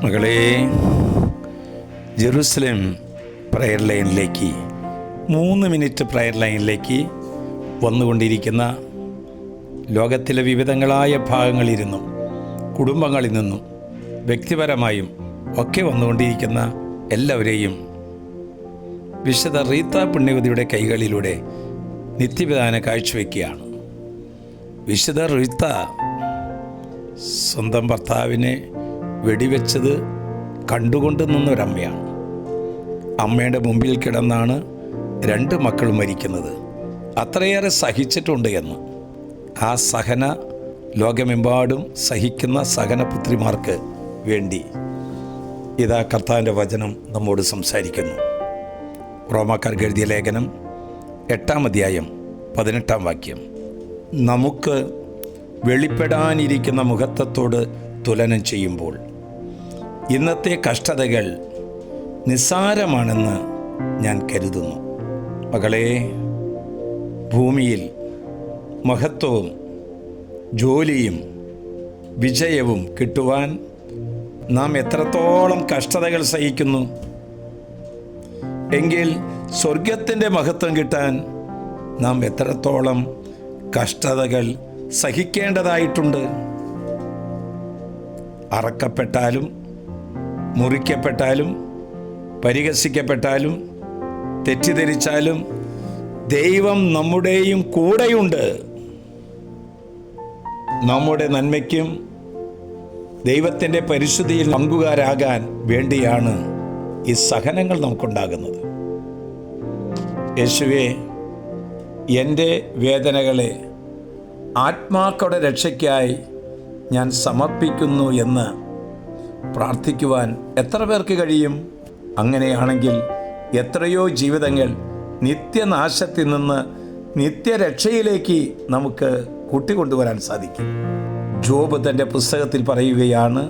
മകളെ, Jerusalem prayer ലൈനിലേക്ക് 3 minute prayer ലൈനിലേക്ക് വന്നുകൊണ്ടിരിക്കുന്ന ലോകത്തിലെ വിവിധങ്ങളായ ഭാഗങ്ങളിലിരുന്നും കുടുംബങ്ങളിൽ നിന്നും വ്യക്തിപരമായും ഒക്കെ വന്നുകൊണ്ടിരിക്കുന്ന എല്ലാവരെയും വിശുദ്ധ റീത്ത പുണ്യവതിയുടെ കൈകളിലൂടെ നിത്യപിതാവിനെ കാഴ്ചവെക്കുകയാണ്. വിശുദ്ധ റീത്ത സ്വന്തം ഭർത്താവിനെ വെടിവെച്ചത് കണ്ടുകൊണ്ട് നിന്നൊരമ്മയാണ്. അമ്മയുടെ മുമ്പിൽ കിടന്നാണ് 2 മക്കളും മരിക്കുന്നത്. അത്രയേറെ സഹിച്ചിട്ടുണ്ട് എന്ന്. ആ സഹന ലോകമെമ്പാടും സഹിക്കുന്ന സഹനപുത്രിമാർക്ക് വേണ്ടി ഇതാ കർത്താവിൻ്റെ വചനം നമ്മോട് സംസാരിക്കുന്നു. റോമാക്കാർക്ക് എഴുതിയ ലേഖനം 8-ാം അധ്യായം 18-ാം വാക്യം. നമുക്ക് വെളിപ്പെടാനിരിക്കുന്ന മുഹത്വത്തോട് തുലനം ചെയ്യുമ്പോൾ ഇന്നത്തെ കഷ്ടതകൾ നിസ്സാരമാണെന്ന് ഞാൻ കരുതുന്നു. മകളെ, ഭൂമിയിൽ മഹത്വവും ജോലിയും വിജയവും കിട്ടുവാൻ നാം എത്രത്തോളം കഷ്ടതകൾ സഹിക്കുന്നു എങ്കിൽ സ്വർഗത്തിൻ്റെ മഹത്വം കിട്ടാൻ നാം എത്രത്തോളം കഷ്ടതകൾ സഹിക്കേണ്ടതായിട്ടുണ്ട്. അറക്കപ്പെട്ടാലും മുറിക്കപ്പെട്ടാലും പരിഹസിക്കപ്പെട്ടാലും തെറ്റിദ്ധരിച്ചാലും ദൈവം നമ്മുടെയും കൂടെയുണ്ട്. നമ്മുടെ നന്മയ്ക്കും ദൈവത്തിൻ്റെ പരിശുദ്ധിയിൽ പങ്കുകാരാകാൻ വേണ്ടിയാണ് ഈ സഹനങ്ങൾ നമുക്കുണ്ടാകുന്നത്. യേശുവേ, എൻ്റെ വേദനകളെ ആത്മാക്കളുടെ രക്ഷയ്ക്കായി ഞാൻ സമർപ്പിക്കുന്നു എന്ന് പ്രാർത്ഥിക്കുവാൻ എത്ര പേർക്ക് കഴിയും? അങ്ങനെയാണെങ്കിൽ എത്രയോ ജീവിതങ്ങൾ നിത്യനാശത്തിൽ നിന്ന് നിത്യരക്ഷയിലേക്ക് നമുക്ക് കൂട്ടിക്കൊണ്ടുവരാൻ സാധിക്കും. ജോബ് തൻ്റെ പുസ്തകത്തിൽ പറയുകയാണ്,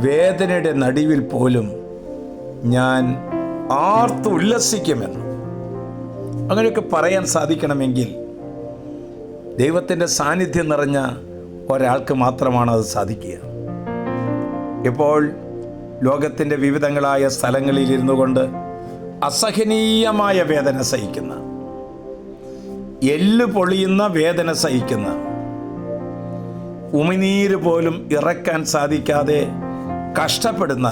വേദനയുടെ നടുവിൽ പോലും ഞാൻ ആർത്ത് ഉല്ലസിക്കുമെന്ന്. അങ്ങനെയൊക്കെ പറയാൻ സാധിക്കണമെങ്കിൽ ദൈവത്തിൻ്റെ സാന്നിധ്യം നിറഞ്ഞ ഒരാൾക്ക് മാത്രമാണ് അത് സാധിക്കുക. ഇപ്പോൾ ലോകത്തിൻ്റെ വിവിധങ്ങളായ സ്ഥലങ്ങളിൽ ഇരുന്നു കൊണ്ട് അസഹനീയമായ വേദന സഹിക്കുന്ന, എല്ല് പൊളിയുന്ന വേദന സഹിക്കുന്ന, ഉമിനീര് പോലും ഇറക്കാൻ സാധിക്കാതെ കഷ്ടപ്പെടുന്ന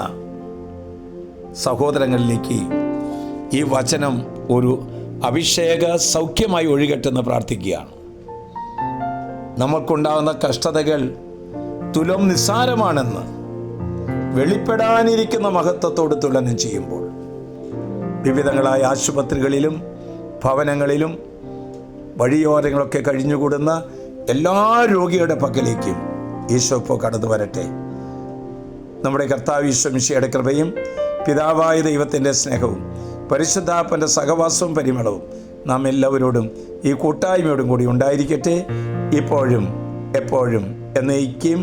സഹോദരങ്ങളിലേക്ക് ഈ വചനം ഒരു അഭിഷേക സൗഖ്യമായി ഒഴുകട്ടെന്ന് പ്രാർത്ഥിക്കുകയാണ്. നമുക്കുണ്ടാകുന്ന കഷ്ടതകൾ തുലം നിസ്സാരമാണെന്ന് വെളിപ്പെടാനിരിക്കുന്ന മഹത്വത്തോട് തുലനം ചെയ്യുമ്പോൾ വിവിധങ്ങളായ ആശുപത്രികളിലും ഭവനങ്ങളിലും വഴിയോരങ്ങളൊക്കെ കഴിഞ്ഞുകൂടുന്ന എല്ലാ രോഗികളുടെ പക്കലേക്കും ഈശോ ഇപ്പോൾ കടന്നു വരട്ടെ. നമ്മുടെ കർത്താവ് ഈശോ മിശിഹായുടെ കൃപയും പിതാവായ ദൈവത്തിൻ്റെ സ്നേഹവും പരിശുദ്ധാത്മാവിൻ്റെ സഹവാസവും പരിമളവും നാം എല്ലാവരോടും ഈ കൂട്ടായ്മയോടും കൂടി ഉണ്ടായിരിക്കട്ടെ, ഇപ്പോഴും എപ്പോഴും എന്നേക്കും.